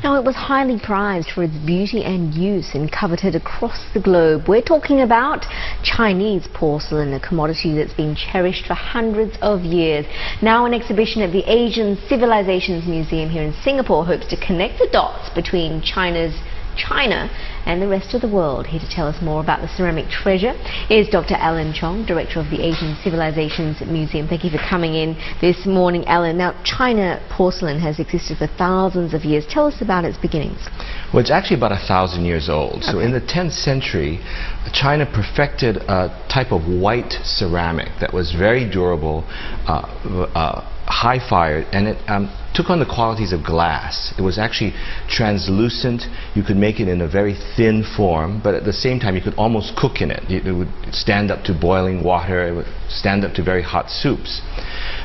Now, it was highly prized for its beauty and use and coveted across the globe. We're talking about Chinese porcelain, a commodity that's been cherished for hundreds of years. Now, an exhibition at the Asian Civilisations Museum here in Singapore hopes to connect the dots between China and the rest of the world. Here to tell us more about the ceramic treasure is Dr. Alan Chong, Director of the Asian Civilisations Museum. Thank you for coming in this morning, Alan. Now, China porcelain has existed for thousands of years. Tell us about its beginnings. Well, it's actually about 1,000 years old. So in the 10th century, China perfected a type of white ceramic that was very durable, high fired, and it took on the qualities of glass. It was actually translucent. You could make it in a very thin form, but at the same time you could almost cook in it. It would stand up to boiling water. It would stand up to very hot soups.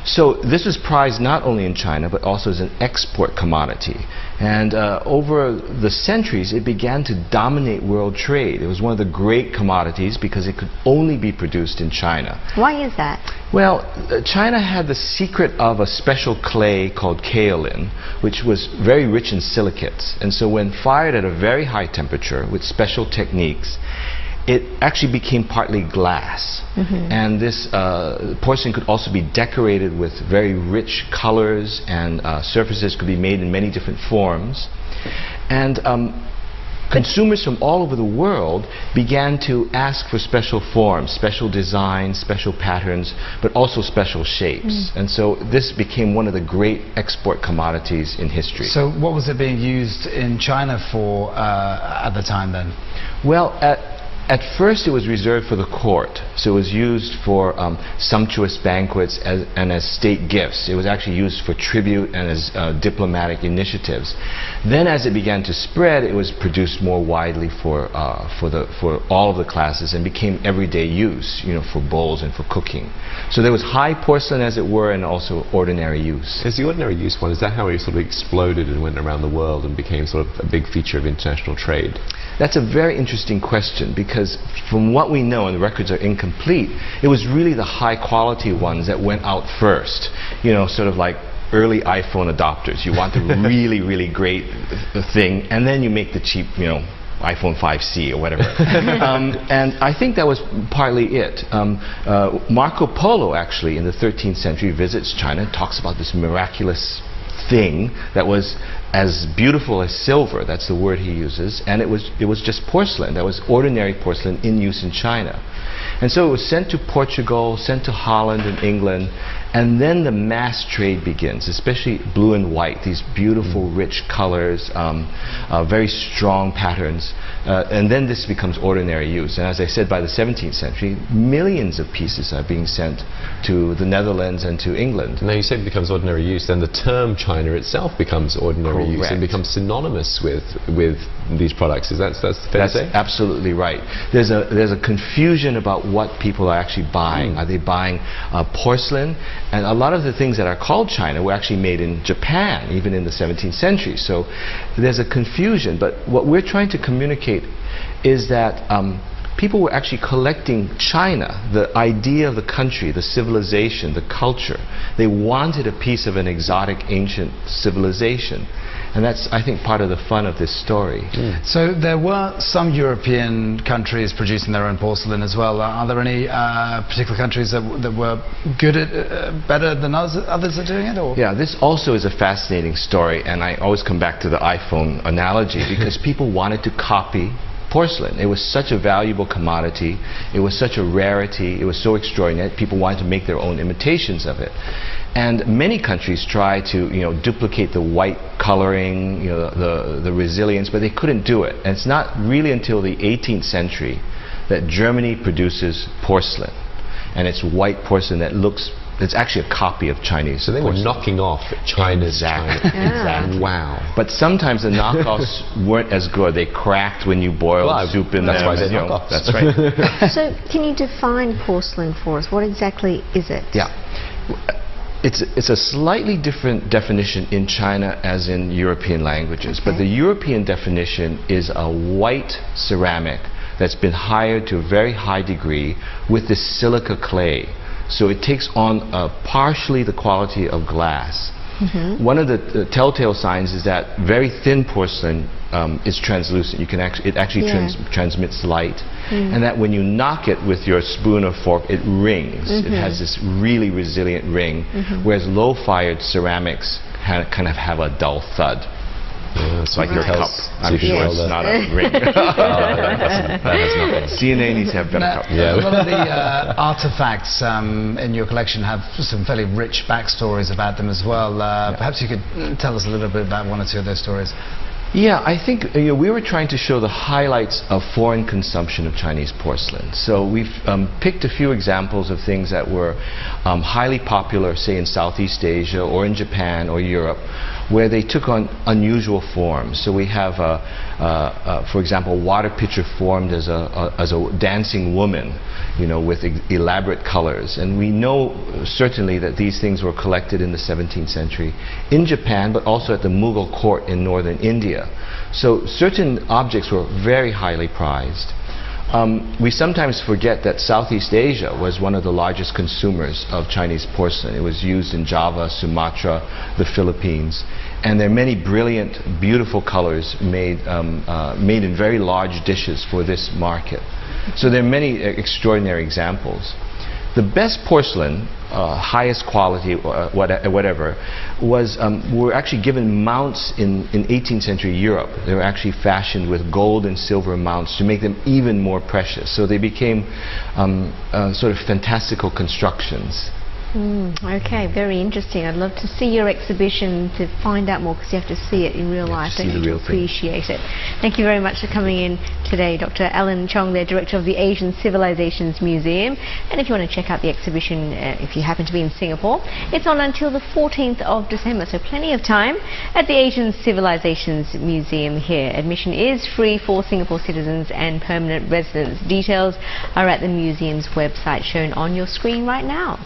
So this was prized not only in China but also as an export commodity. And over the centuries it began to dominate world trade. It was one of the great commodities because it could only be produced in China. Why is that? Well, China had the secret of a special clay called kaolin, which was very rich in silicates. And so when fired at a very high temperature with special techniques, it actually became partly glass. And this porcelain could also be decorated with very rich colors, and surfaces could be made in many different forms. And consumers from all over the world began to ask for special forms, special designs, special patterns, but also special shapes. And so this became one of the great export commodities in history. So what was it being used in China for at the time then? Well, at first it was reserved for the court, so it was used for sumptuous banquets and as state gifts. It was actually used for tribute and as diplomatic initiatives. Then as it began to spread, it was produced more widely for all of the classes and became everyday use, for bowls and for cooking. So there was high porcelain, as it were, and also ordinary use. Is the ordinary use one, is that how it sort of exploded and went around the world and became sort of a big feature of international trade? That's a very interesting question, because from what we know, and the records are incomplete, it was really the high quality ones that went out first. Sort of like early iPhone adopters. You want the really, really great thing, and then you make the cheap, iPhone 5C or whatever. And I think that was partly it. Marco Polo actually in the 13th century visits China and talks about this miraculous thing that was as beautiful as silver. That's the word he uses. And it was just porcelain. That was ordinary porcelain in use in China. And so it was sent to Portugal, sent to Holland and England, and then the mass trade begins, especially blue and white, these beautiful rich colors, very strong patterns, and then this becomes ordinary use. And as I said, by the 17th century, millions of pieces are being sent to the Netherlands and to England. Now you say it becomes ordinary use, then the term China itself becomes ordinary use and becomes synonymous with these products. That's fair to say? That's absolutely right. There's a confusion about what people are actually buying. Are they buying porcelain? And a lot of the things that are called China were actually made in Japan, even in the 17th century. So there's a confusion. But what we're trying to communicate is that people were actually collecting China, the idea of the country, the civilization, the culture. They wanted a piece of an exotic ancient civilization. And that's, I think, part of the fun of this story. So there were some European countries producing their own porcelain as well. Are there any particular countries that were good at, better than others are doing it? Or? Yeah, this also is a fascinating story, and I always come back to the iPhone analogy because people wanted to copy porcelain. It was such a valuable commodity. It was such a rarity. It was so extraordinary. People wanted to make their own imitations of it. And many countries tried to, duplicate the white coloring, the resilience, but they couldn't do it. And it's not really until the 18th century that Germany produces porcelain. And it's white porcelain that looks, it's actually a copy of Chinese. So they were knocking off China's China. Exactly. Wow. But sometimes the knockoffs weren't as good. They cracked when you boiled soup in them. That's why they're knockoffs. That's right. So can you define porcelain for us? What exactly is it? Yeah. It's a slightly different definition in China as in European languages. But the European definition is a white ceramic that's been hired to a very high degree with this silica clay. So it takes on partially the quality of glass. One of the telltale signs is that very thin porcelain is translucent. It actually transmits light, and that when you knock it with your spoon or fork, it rings. It has this really resilient ring, whereas low-fired ceramics kind of have a dull thud. Yeah, it's like your cup. I'm sure it's not a ring. That has nothing. CNA needs to have better cups. A lot of the artifacts in your collection have some fairly rich backstories about them as well. Perhaps you could tell us a little bit about one or two of those stories. Yeah, I think we were trying to show the highlights of foreign consumption of Chinese porcelain. So we've picked a few examples of things that were highly popular, say in Southeast Asia or in Japan or Europe, where they took on unusual forms. So we have, for example, a water pitcher formed as a dancing woman, with elaborate colors. And we know certainly that these things were collected in the 17th century in Japan, but also at the Mughal court in northern India. So certain objects were very highly prized. We sometimes forget that Southeast Asia was one of the largest consumers of Chinese porcelain. It was used in Java, Sumatra, the Philippines. And there are many brilliant, beautiful colors made in very large dishes for this market. So there are many extraordinary examples. The best porcelain, highest quality, whatever, were actually given mounts in 18th century Europe. They were actually fashioned with gold and silver mounts to make them even more precious. So they became sort of fantastical constructions. Okay, very interesting. I'd love to see your exhibition to find out more, because you have to see it in real life, don't you, to appreciate it. Thank you very much for coming in today, Dr. Alan Chong, the Director of the Asian Civilisations Museum. And if you want to check out the exhibition, if you happen to be in Singapore, it's on until the 14th of December, so plenty of time at the Asian Civilisations Museum here. Admission is free for Singapore citizens and permanent residents. Details are at the museum's website shown on your screen right now.